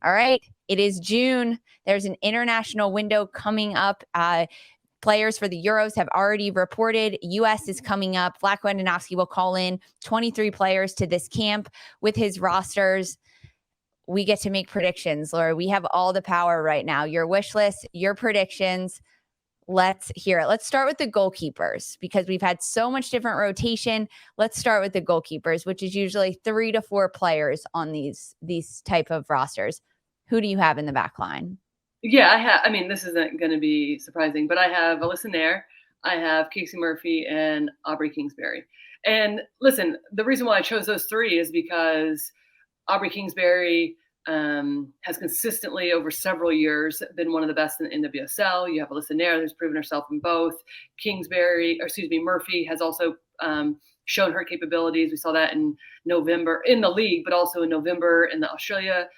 All right. It is June. There's an international window coming up. Players for the Euros have already reported. U.S. is coming up. Vlatko Andonovski will call in 23 players to this camp with his rosters. We get to make predictions, Laura. We have all the power right now. Your wish list, your predictions. Let's hear it. Let's start with the goalkeepers because we've had so much different rotation. Let's start with the goalkeepers, which is usually 3 to 4 players on these type of rosters. Who do you have in the back line? Yeah, I mean, this isn't going to be surprising, but I have Alyssa Nair, I have Casey Murphy, and Aubrey Kingsbury. And listen, the reason why I chose those 3 is because Aubrey Kingsbury has consistently over several years been one of the best in NWSL. You have Alyssa Nair, who's proven herself in both. Murphy has also shown her capabilities. We saw that in November in the league, but also in November in the Australia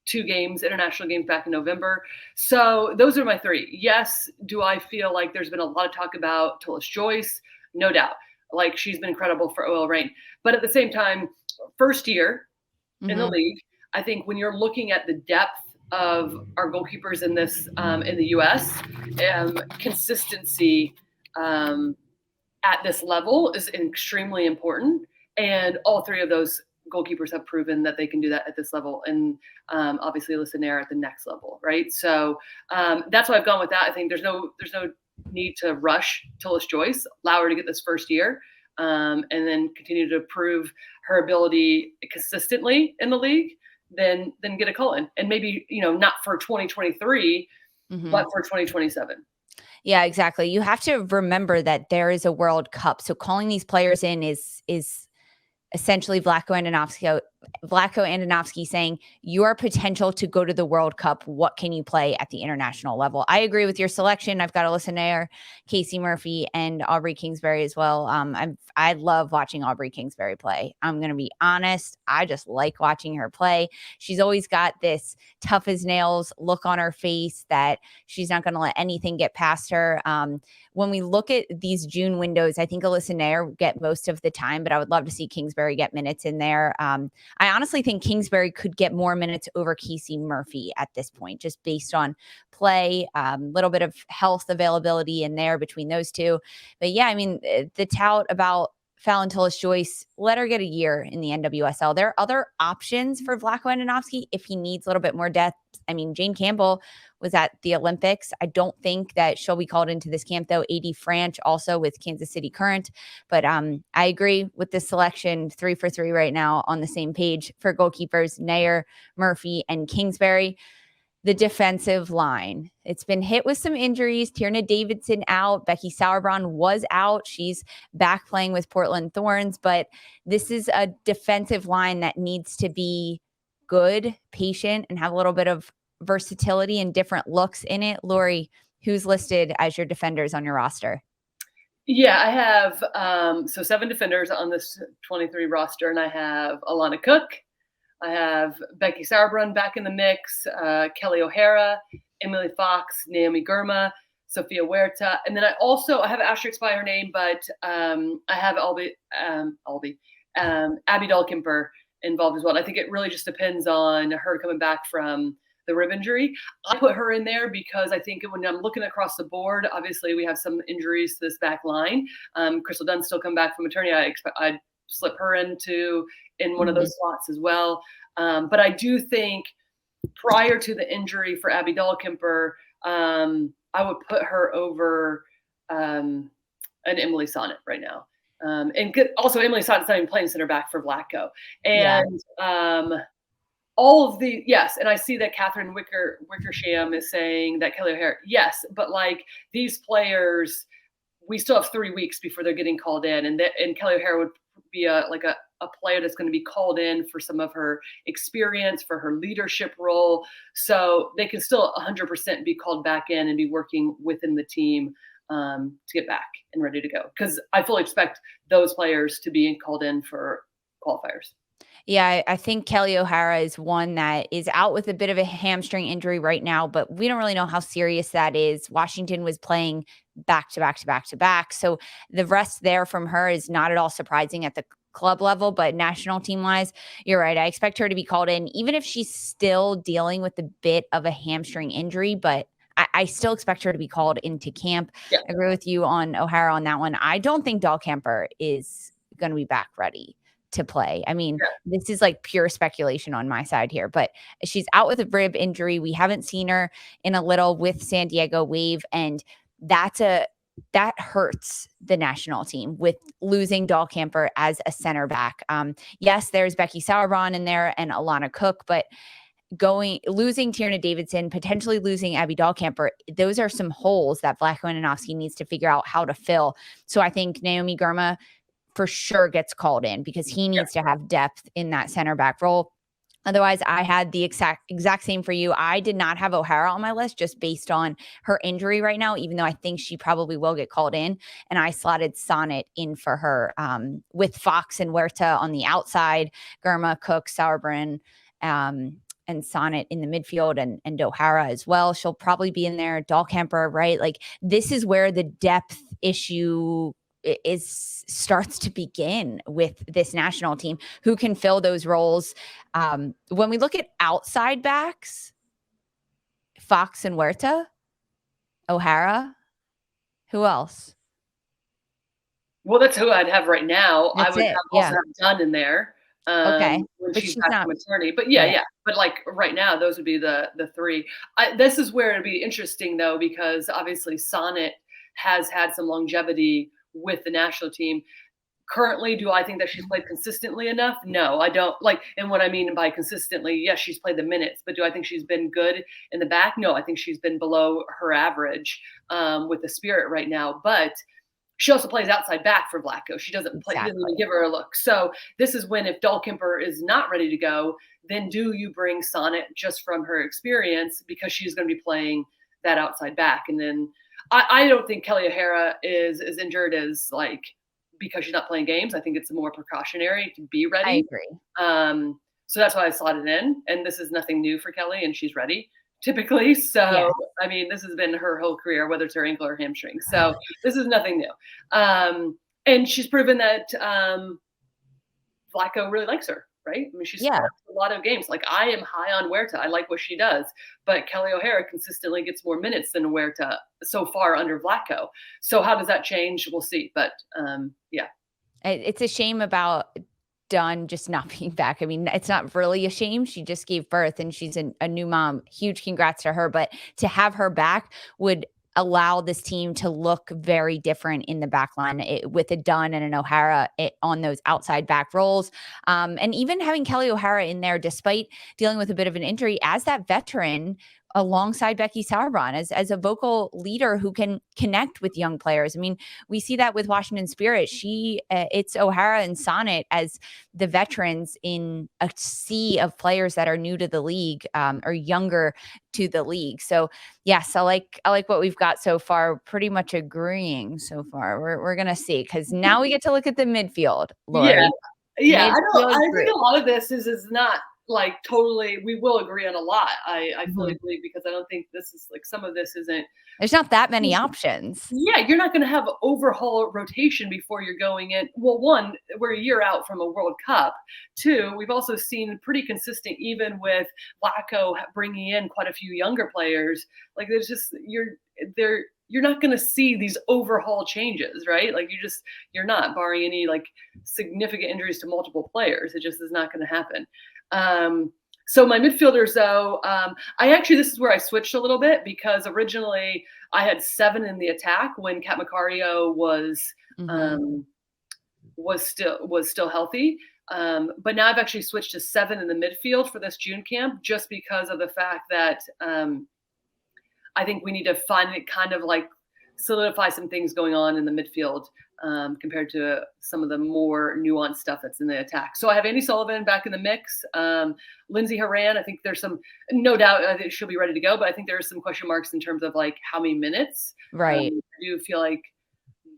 2 games, international games back in November. So those are my 3. Yes, do I feel like there's been a lot of talk about Tullis Joyce? No doubt. Like, she's been incredible for OL Reign. But at the same time, first year in the league, I think when you're looking at the depth of our goalkeepers in this in the U.S., consistency at this level is extremely important. And all 3 of those goalkeepers have proven that they can do that at this level, and obviously Alyssa Nair at the next level, right? So that's why I've gone with that. I think there's no need to rush Tullis Joyce, allow her to get this first year, and then continue to prove her ability consistently in the league. Then get a call in, and maybe not for 2023, but for 2027. Yeah, exactly. You have to remember that there is a World Cup, so calling these players in is essentially Vlatko Andonovski saying your potential to go to the World Cup. What can you play at the international level? I agree with your selection. I've got Alyssa Nair, Casey Murphy, and Aubrey Kingsbury as well. I love watching Aubrey Kingsbury play. I'm going to be honest. I just like watching her play. She's always got this tough as nails look on her face that she's not going to let anything get past her. When we look at these June windows, I think Alyssa Nair get most of the time, but I would love to see Kingsbury get minutes in there. I honestly think Kingsbury could get more minutes over Casey Murphy at this point, just based on play, little bit of health availability in there between those 2. But yeah, I mean, the tout about Fallon Tullis Joyce, let her get a year in the NWSL. There are other options for Vlatko Andonovski if he needs a little bit more depth. I mean, Jane Campbell was at the Olympics. I don't think that she'll be called into this camp, though. AD Franch also with Kansas City Current. But I agree with this selection, 3 for 3 right now on the same page for goalkeepers, Nair, Murphy, and Kingsbury. The defensive line. It's been hit with some injuries. Tierna Davidson out. Becky Sauerbrunn was out. She's back playing with Portland Thorns. But this is a defensive line that needs to be good, patient, and have a little bit of versatility and different looks in it. Lori, who's listed as your defenders on your roster? Yeah, I have 7 defenders on this 23 roster, and I have Alana Cook, I have Becky Sauerbrunn back in the mix, Kelly O'Hara, Emily Fox, Naomi Girma, Sophia Huerta, and then I have an asterisk by her name, but I have Abby Dahlkemper involved as well. And I think it really just depends on her coming back from the rib injury. I put her in there because I think when I'm looking across the board, obviously we have some injuries to this back line. Crystal Dunn's still come back from maternity. I'd slip her in one of those slots as well. But I do think prior to the injury for Abby Dahlkemper, I would put her over an Emily Sonnet right now. And also Emily Sonnet's not even playing center back for Vlatko. And and I see that Catherine Wickersham is saying that Kelly O'Hara, yes, but like these players, we still have 3 weeks before they're getting called in, and Kelly O'Hara would be a player that's going to be called in for some of her experience, for her leadership role, so they can still 100% be called back in and be working within the team to get back and ready to go. Because I fully expect those players to be called in for qualifiers. Yeah, I think Kelly O'Hara is one that is out with a bit of a hamstring injury right now, but we don't really know how serious that is. Washington was playing back to back to back to back. So the rest there from her is not at all surprising at the club level, but national team wise, you're right. I expect her to be called in, even if she's still dealing with a bit of a hamstring injury, but I still expect her to be called into camp. Yeah. I agree with you on O'Hara on that one. I don't think Goalkeeper is going to be back ready to play. I mean, this is like pure speculation on my side here, but she's out with a rib injury. We haven't seen her in a little with San Diego Wave, and that hurts the national team with losing Goalkeeper as a center back. Yes, there's Becky Sauerbrunn in there and Alana Cook, but losing Tierna Davidson, potentially losing Abby Goalkeeper, those are some holes that Vlatko Ananovsky needs to figure out how to fill. So I think Naomi Girma for sure gets called in because he needs to have depth in that center back role. Otherwise, I had the exact same for you. I did not have O'Hara on my list just based on her injury right now, even though I think she probably will get called in. And I slotted Sonnet in for her with Fox and Huerta on the outside, Girma, Cook, Sauerbrunn, and Sonnet in the midfield and O'Hara as well. She'll probably be in there. Goalkeeper, right? Like this is where the depth issue starts to begin with this national team who can fill those roles. When we look at outside backs, Fox and Huerta, O'Hara, who else? Well, that's who I'd have right now. That's I would also have Dunn in there. Okay. When But she's she's back not from maternity. But yeah. But like right now, those would be the three. This is where it'd be interesting though, because obviously Sonnet has had some longevity with the national team. Currently, do I think that she's played consistently enough? No, I don't. And what I mean by consistently, yes, she's played the minutes, but do I think she's been good in the back? No, I think she's been below her average with the Spirit right now. But she also plays outside back for Vlatko. She doesn't play, doesn't even give her a look. So this is when, if Goalkeeper is not ready to go, then do you bring Sonnet just from her experience because she's going to be playing that outside back? And then I don't think Kelly Herrera is as injured as because she's not playing games. I think it's more precautionary to be ready. I agree. So that's why I slotted in. And this is nothing new for Kelly, and she's ready typically. So, I mean, this has been her whole career, whether it's her ankle or hamstring. So this is nothing new. And she's proven that Vlatko really likes her, right? I mean, she's a lot of games. I am high on Huerta. I like what she does. But Kelly O'Hara consistently gets more minutes than Huerta so far under Vlatko. So how does that change? We'll see. But it's a shame about Dunn just not being back. I mean, it's not really a shame. She just gave birth and she's a new mom. Huge congrats to her. But to have her back would allow this team to look very different in the back line with a Dunn and an O'Hara on those outside back roles. And even having Kelly O'Hara in there, despite dealing with a bit of an injury, as that veteran alongside Becky Sauerbrunn as a vocal leader who can connect with young players. I mean, we see that with Washington Spirit. It's O'Hara and Sonnet as the veterans in a sea of players that are new to the league or younger to the league. So yes, I like what we've got so far. Pretty much agreeing so far. We're gonna see, because now we get to look at the midfield, Lori. Yeah. I think a lot of this is not totally, we will agree on a lot. I fully believe, because I don't think this is some of this isn't. There's not that many options. Yeah, you're not going to have overhaul rotation before you're going in. Well, one, we're a year out from a World Cup. Two, we've also seen pretty consistent, even with Vlatko bringing in quite a few younger players. There's just you're not going to see these overhaul changes, right? You're not, barring any significant injuries to multiple players. It just is not going to happen. So my midfielders, though, this is where I switched a little bit, because originally I had 7 in the attack when Kat Macario was still healthy. But now I've actually switched to 7 in the midfield for this June camp, just because of the fact that I think we need to solidify some things going on in the midfield compared to some of the more nuanced stuff that's in the attack. So I have Amy Sullivan back in the mix. Lindsey Herrera, I think there's some, no doubt she'll be ready to go, but I think there are some question marks in terms of how many minutes. Right. I do feel like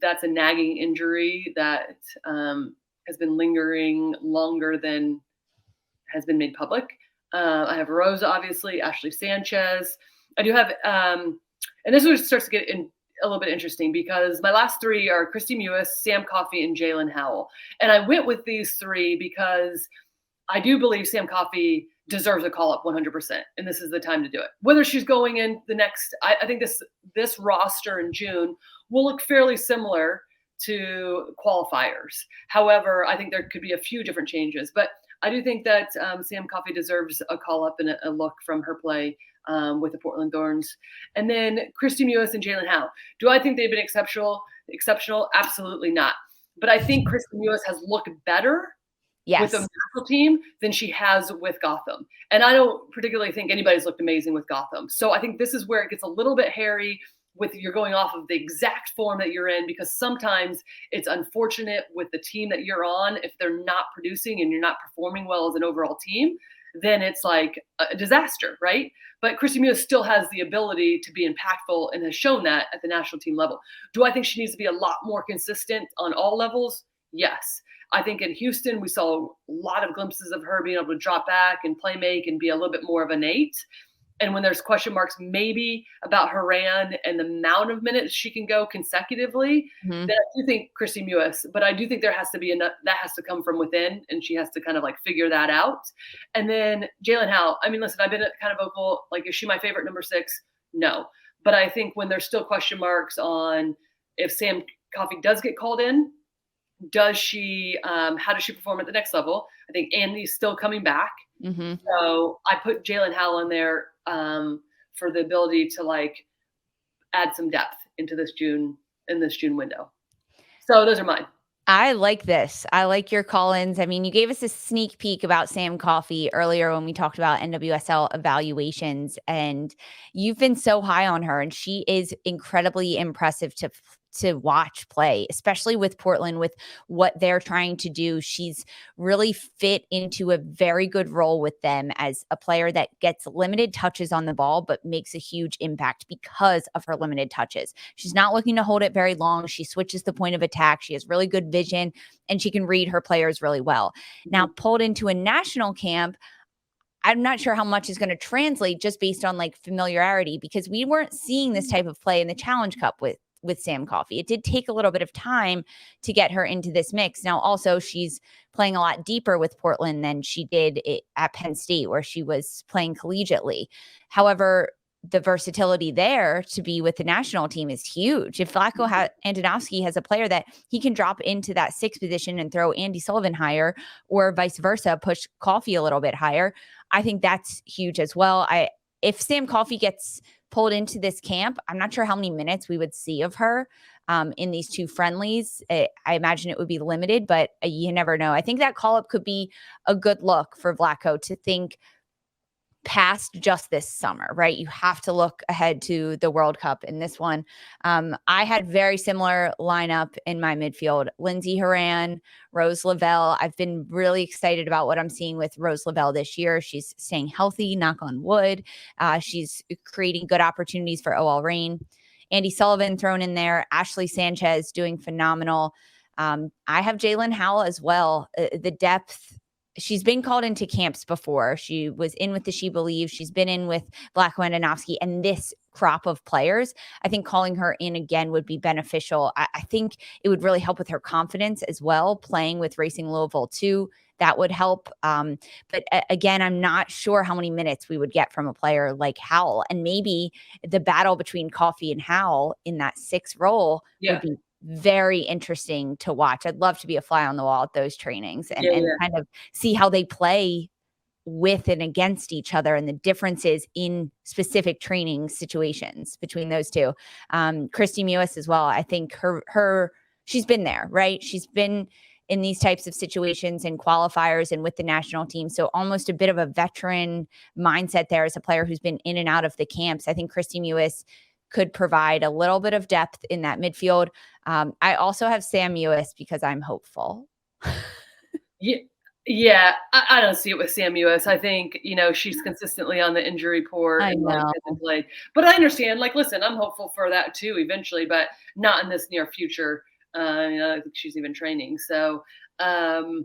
that's a nagging injury that has been lingering longer than has been made public. I have Rosa, obviously, Ashley Sanchez. I do have, and this is where it starts to get a little bit interesting because my last three are Christy Mewis, Sam Coffey, and Jalen Howell. And I went with these three because I do believe Sam Coffey deserves a call up 100%. And this is the time to do it. Whether she's going in the next, I think this roster in June will look fairly similar to qualifiers. However, I think there could be a few different changes, but I do think that Sam Coffey deserves a call up and a look from her play with the Portland Thorns. And then Christy Mewis and Jalen Howe. Do I think they've been exceptional? Absolutely not. But I think Christy Mewis has looked better with the national team than she has with Gotham. And I don't particularly think anybody's looked amazing with Gotham. So I think this is where it gets a little bit hairy with you're going off of the exact form that you're in, because sometimes it's unfortunate with the team that you're on. If they're not producing and you're not performing well as an overall team, then it's like a disaster, right? But Christy Mewis still has the ability to be impactful and has shown that at the national team level. Do I think she needs to be a lot more consistent on all levels? Yes. I think in Houston, we saw a lot of glimpses of her being able to drop back and play make and be a little bit more of an 8. And when there's question marks maybe about Herrera and the amount of minutes she can go consecutively, then I do think Christy Mewis. But I do think there has to be enough that has to come from within, and she has to kind of like figure that out. And then Jalen Howell. I mean, listen, I've been kind of vocal. Like, is she my favorite number 6? No. But I think when there's still question marks on if Sam Coffey does get called in, does she how does she perform at the next level? I think Andy's still coming back. So I put Jalen Howell in there for the ability to like add some depth into this June window. So those are mine. I like this. I like your call-ins. I mean, you gave us a sneak peek about Sam Coffey earlier when we talked about NWSL evaluations, and you've been so high on her, and she is incredibly impressive to watch play, especially with Portland, with what they're trying to do. She's really fit into a very good role with them as a player that gets limited touches on the ball, but makes a huge impact because of her limited touches. She's not looking to hold it very long. She switches the point of attack. She has really good vision, and she can read her players really well. Now, pulled into a national camp, I'm not sure how much is going to translate just based on like familiarity, because we weren't seeing this type of play in the Challenge Cup with Sam Coffey. It did take a little bit of time to get her into this mix. Now, also, she's playing a lot deeper with Portland than she did at Penn State, where she was playing collegiately. However, the versatility there to be with the national team is huge. If Vlatko Andonovski has a player that he can drop into that 6th position and throw Andy Sullivan higher, or vice versa, push Coffey a little bit higher, I think that's huge as well. If Sam Coffey gets pulled into this camp, I'm not sure how many minutes we would see of her in these 2 friendlies. I imagine it would be limited, but you never know. I think that call-up could be a good look for Vlatko to think past just this summer, right? You have to look ahead to the World Cup in this one. I had very similar lineup in my midfield: Lindsey Herrera, Rose Lavelle. I've been really excited about what I'm seeing with Rose Lavelle this year. She's staying healthy, knock on wood. She's creating good opportunities for OL Reign. Andy Sullivan thrown in there. Ashley Sanchez doing phenomenal. I have Jalen Howell as well. The depth. She's been called into camps before. She was in with the She Believes. She's been in with Vlatko Andonovski, and this crop of players. I think calling her in again would be beneficial. I think it would really help with her confidence as well, playing with Racing Louisville too. That would help. But again, I'm not sure how many minutes we would get from a player like Howell. And maybe the battle between Coffey and Howell in that 6th role would be very interesting to watch. I'd love to be a fly on the wall at those trainings and kind of see how they play with and against each other and the differences in specific training situations between those 2. Christy Mewis as well. I think she's been there, right? She's been in these types of situations and qualifiers and with the national team. So almost a bit of a veteran mindset there as a player who's been in and out of the camps. I think Christy Mewis could provide a little bit of depth in that midfield. I also have Sam Mewis because I'm hopeful. Yeah, I don't see it with Sam Mewis. I think, she's consistently on the injury report. I know. Played. But I understand, listen, I'm hopeful for that too eventually, but not in this near future. I don't think she's even training. So, so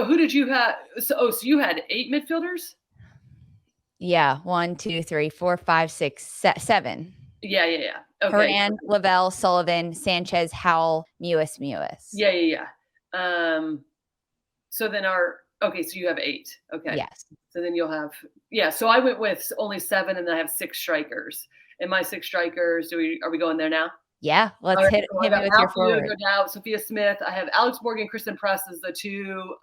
who did you have? So you had 8 midfielders? Yeah. 1, 2, 3, 4, 5, 6, 7. Yeah. Okay. Horan, Lavelle, Sullivan, Sanchez, Howell, Mewis. Yeah. So then so you have 8. Okay. Yes. So then you'll have, so I went with only 7 and then I have 6 strikers. And my 6 strikers, are we going there now? Yeah. Let's All right, hit so I me got with your Matthew, forward. no doubt, Sophia Smith. I have Alex Morgan, Kristen Press as the 2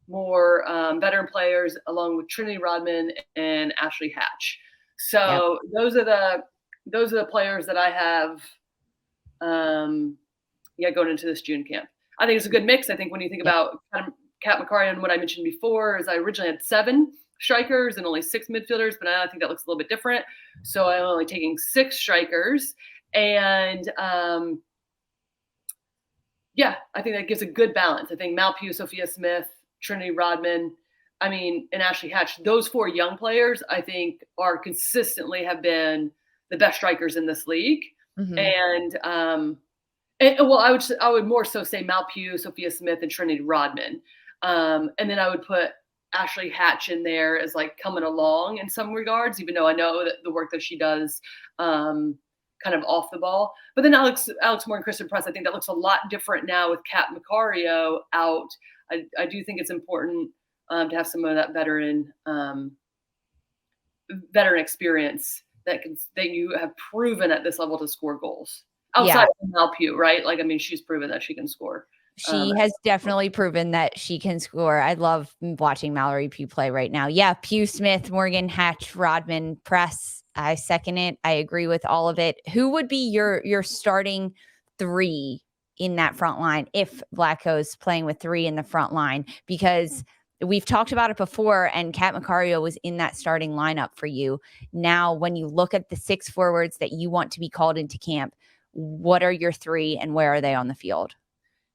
more veteran players, along with Trinity Rodman and Ashley Hatch. So those are the players that I have going into this June camp. I think it's a good mix. I think when you think about kind of Kat McCarty and what I mentioned before, is I originally had 7 strikers and only 6 midfielders, but now I think that looks a little bit different. So I'm only taking 6 strikers. And I think that gives a good balance. I think Malpew, Sophia Smith, Trinity Rodman, and Ashley Hatch, those 4 young players, I think are consistently have been the best strikers in this league. Mm-hmm. And I would more so say Malpew, Sophia Smith, and Trinity Rodman. And then I would put Ashley Hatch in there as like coming along in some regards, even though I know that the work that she does kind of off the ball. But then Alex Moore and Kristen Press, I think that looks a lot different now with Kat Macario out. I do think it's important to have some of that veteran experience that you have proven at this level to score goals. Outside of Malpew, right? She's proven that she can score. She has definitely proven that she can score. I love watching Mallory Pugh play right now. Yeah, Pugh, Smith, Morgan, Hatch, Rodman, Press. I second it. I agree with all of it. Who would be your starting 3 in that front line if Blacko's playing with 3 in the front line? Because we've talked about it before, and Kat Macario was in that starting lineup for you. Now, when you look at the 6 forwards that you want to be called into camp, what are your 3 and where are they on the field?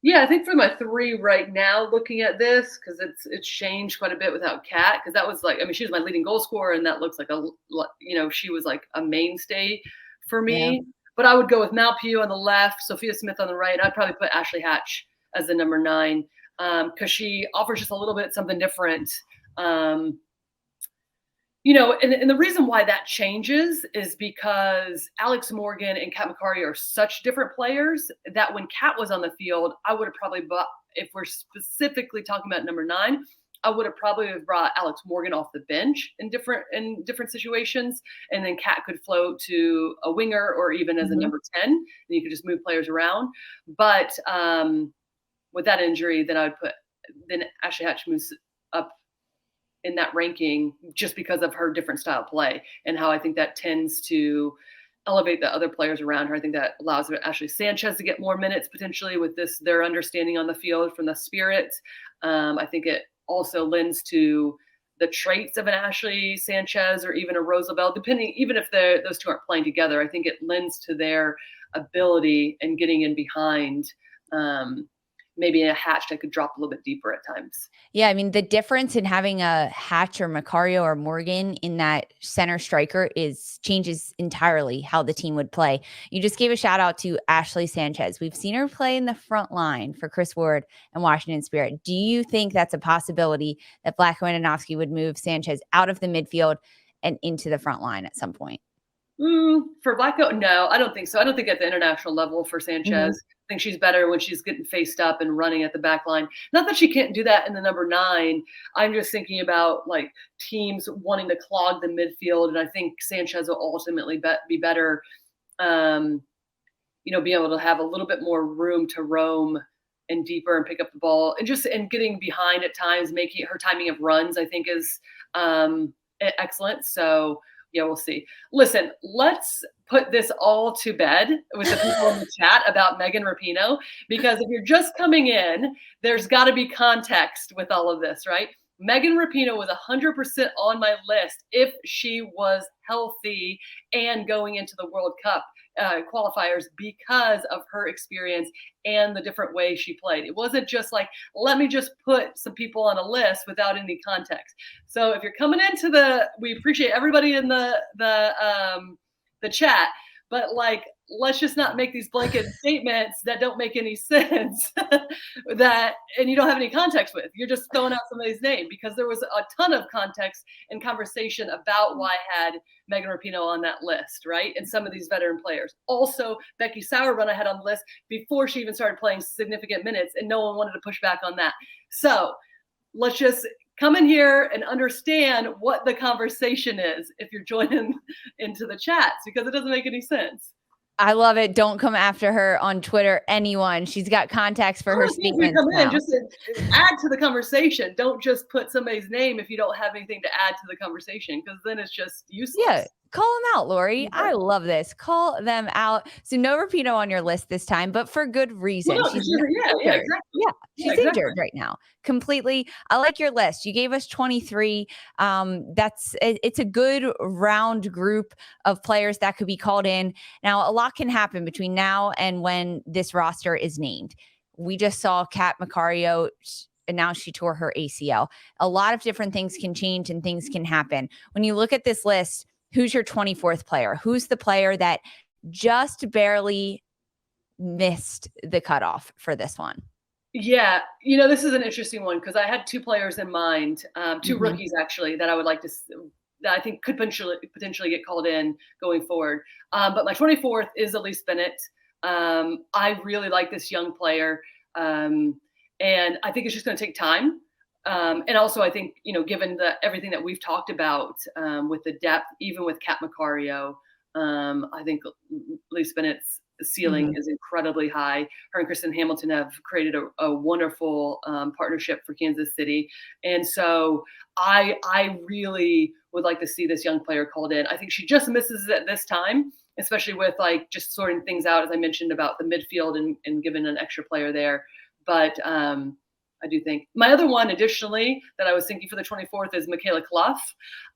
Yeah, I think for my 3 right now, looking at this, because it's changed quite a bit without Kat, because that was she was my leading goal scorer, and that looks like she was like a mainstay for me. Yeah. But I would go with Malpew on the left, Sophia Smith on the right. I'd probably put Ashley Hatch as the number 9 because she offers just a little bit something different. And the reason why that changes is because Alex Morgan and Kat Macario are such different players that when Kat was on the field, I would have probably bought, if we're specifically talking about number 9, I would have probably brought Alex Morgan off the bench in different situations, and then Kat could float to a winger or even as a number 10, and you could just move players around. But with that injury, then Ashley Hatch moves up in that ranking just because of her different style of play and how I think that tends to elevate the other players around her. I think that allows Ashley Sanchez to get more minutes potentially with their understanding on the field from the Spirit. I think it also lends to the traits of an Ashley Sanchez or even a Roosevelt, even if those 2 aren't playing together. I think it lends to their ability and getting in behind maybe a Hatch that could drop a little bit deeper at times. Yeah, the difference in having a Hatch or Macario or Morgan in that center striker changes entirely how the team would play. You just gave a shout out to Ashley Sanchez. We've seen her play in the front line for Chris Ward and Washington Spirit. Do you think that's a possibility that Vlatko Andonovski would move Sanchez out of the midfield and into the front line at some point? For Vlatko, no, I don't think so. I don't think at the international level for Sanchez. I think she's better when she's getting faced up and running at the back line. Not that she can't do that in the number 9. I'm just thinking about teams wanting to clog the midfield, and I think Sanchez will ultimately be better, being able to have a little bit more room to roam and deeper and pick up the ball and getting behind at times, making her timing of runs, I think is excellent. So yeah, we'll see. Listen, let's put this all to bed with the people in the chat about Megan Rapinoe, because if you're just coming in, there's got to be context with all of this, right? Megan Rapinoe was 100% on my list if she was healthy and going into the World Cup qualifiers because of her experience and the different ways she played. It wasn't just let me just put some people on a list without any context. So if you're coming into we appreciate everybody in the chat, but like, let's just not make these blanket statements that don't make any sense and you don't have any context with. You're just throwing out somebody's name, because there was a ton of context and conversation about why I had Megan Rapinoe on that list, right? And some of these veteran players. Also, Becky Sauerbrunn I had on the list before she even started playing significant minutes, and no one wanted to push back on that. So let's just come in here and understand what the conversation is if you're joining into the chats, because it doesn't make any sense. I love it. Don't come after her on Twitter, anyone. She's got context for her statements now. Just add to the conversation. Don't just put somebody's name if you don't have anything to add to the conversation, because then it's just useless. Yeah. Call them out, Lori. I love this. Call them out. So no Rapinoe on your list this time, but for good reason. Well, no, she's exactly. She's injured right now. Completely. I like your list. You gave us 23. It's a good round group of players that could be called in. Now, a lot can happen between now and when this roster is named. We just saw Kat Macario announce she tore her ACL. A lot of different things can change and things can happen. When you look at this list, who's your 24th player? Who's the player that just barely missed the cutoff for this one? Yeah, this is an interesting one, because I had two players in mind, two rookies actually, that I would like to, that I think could potentially get called in going forward. But my 24th is Elise Bennett. I really like this young player, and I think it's just going to take time. And also, I think, given everything that we've talked about with the depth, even with Kat Macario, I think Elise Bennett's ceiling is incredibly high. Her and Kristen Hamilton have created a wonderful partnership for Kansas City. And so I really would like to see this young player called in. I think she just misses it this time, especially with like just sorting things out, as I mentioned, about the midfield and giving an extra player there. But I do think my other one, additionally, that I was thinking for the 24th is Michaela Clough.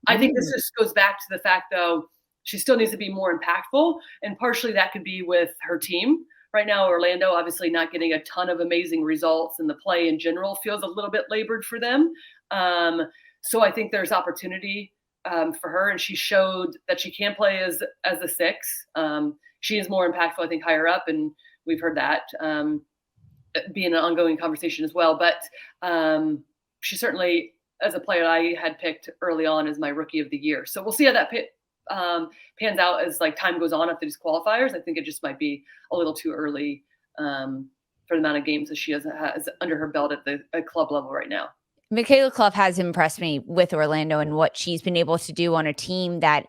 I think this just goes back to the fact, though, she still needs to be more impactful. And partially that could be with her team. Right now, Orlando obviously not getting a ton of amazing results, and the play in general feels a little bit labored for them. So I think there's opportunity for her, and she showed that she can play as a six. She is more impactful, I think, higher up, and we've heard that. Be an ongoing conversation as well. But she certainly, as a player I had picked early on as my rookie of the year. So we'll see how that pans out as like time goes on after these qualifiers. I think it just might be a little too early for the amount of games that she has under her belt at club level right now. Michaela Clough has impressed me with Orlando and what she's been able to do on a team that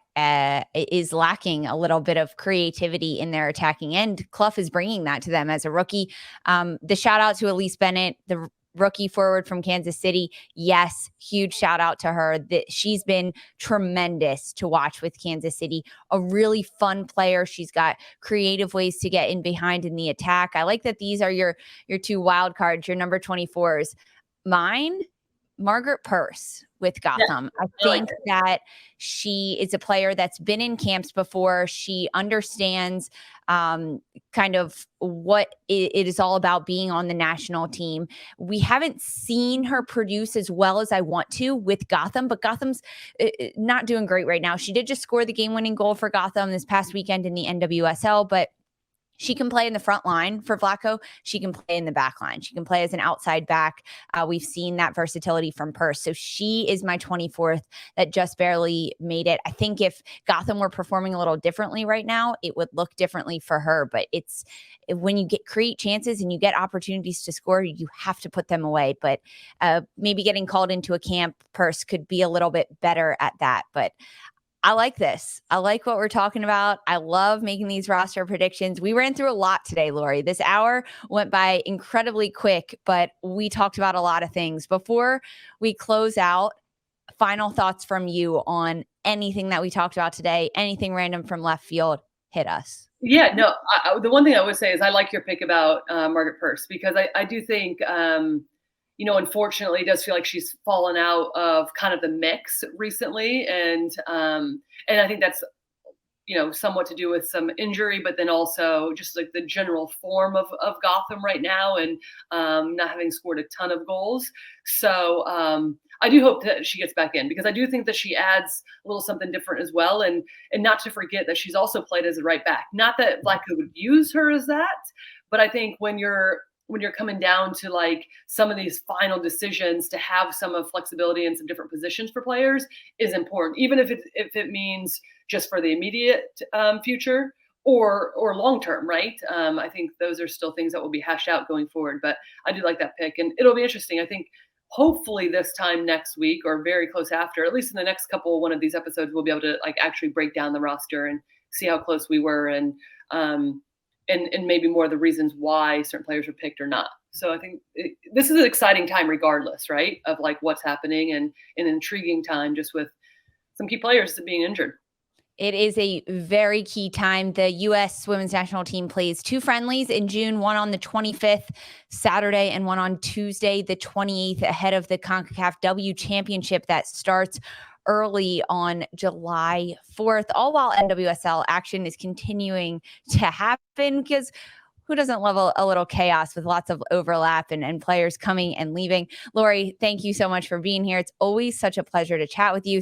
is lacking a little bit of creativity in their attacking end. Clough is bringing that to them as a rookie. The shout out to Elise Bennett, the rookie forward from Kansas City. Yes, huge shout out to her. She's been tremendous to watch with Kansas City. A really fun player. She's got creative ways to get in behind in the attack. I like that these are your two wild cards, your number 24s. Mine, Margaret Purse with Gotham. Yeah, I think that she is a player that's been in camps before. She understands kind of what it is all about being on the national team. We haven't seen her produce as well as I want to with Gotham, but Gotham's not doing great right now. She did just score the game-winning goal for Gotham this past weekend in the NWSL, but she can play in the front line for Vlaco. She can play in the back line. She can play as an outside back. We've seen that versatility from Purse. So she is my 24th that just barely made it. I think if Gotham were performing a little differently right now, it would look differently for her. But it's when you create chances and you get opportunities to score, you have to put them away. But maybe getting called into a camp, Purse could be a little bit better at that. But I like this. I like what we're talking about. I love making these roster predictions. We ran through a lot today, Lori. This hour went by incredibly quick, but we talked about a lot of things. Before we close out, final thoughts from you on anything that we talked about today, anything random from left field, hit us. Yeah, no, the one thing I would say is I like your pick about Margaret Purse, because I do think unfortunately, it does feel like she's fallen out of kind of the mix recently. And I think that's, somewhat to do with some injury, but then also just like the general form of Gotham right now, and not having scored a ton of goals. So I do hope that she gets back in, because I do think that she adds a little something different as well. And not to forget that she's also played as a right back. Not that Vlatko would use her as that, but I think when you're coming down to like some of these final decisions, to have some of flexibility in some different positions for players is important, even if it means just for the immediate future or long term, right? I think those are still things that will be hashed out going forward. But I do like that pick, and it'll be interesting. I think hopefully this time next week or very close after, at least in the next one of these episodes, we'll be able to like actually break down the roster and see how close we were, and maybe more of the reasons why certain players were picked or not. So I think this is an exciting time regardless, right, of like what's happening, and an intriguing time just with some key players being injured. It is a very key time. The U.S. women's national team plays 2 friendlies in June, one on the 25th, Saturday, and one on Tuesday, the 28th, ahead of the CONCACAF W Championship that starts early on July 4th, all while NWSL action is continuing to happen, because who doesn't love a little chaos with lots of overlap and players coming and leaving? Lori, thank you so much for being here. It's always such a pleasure to chat with you.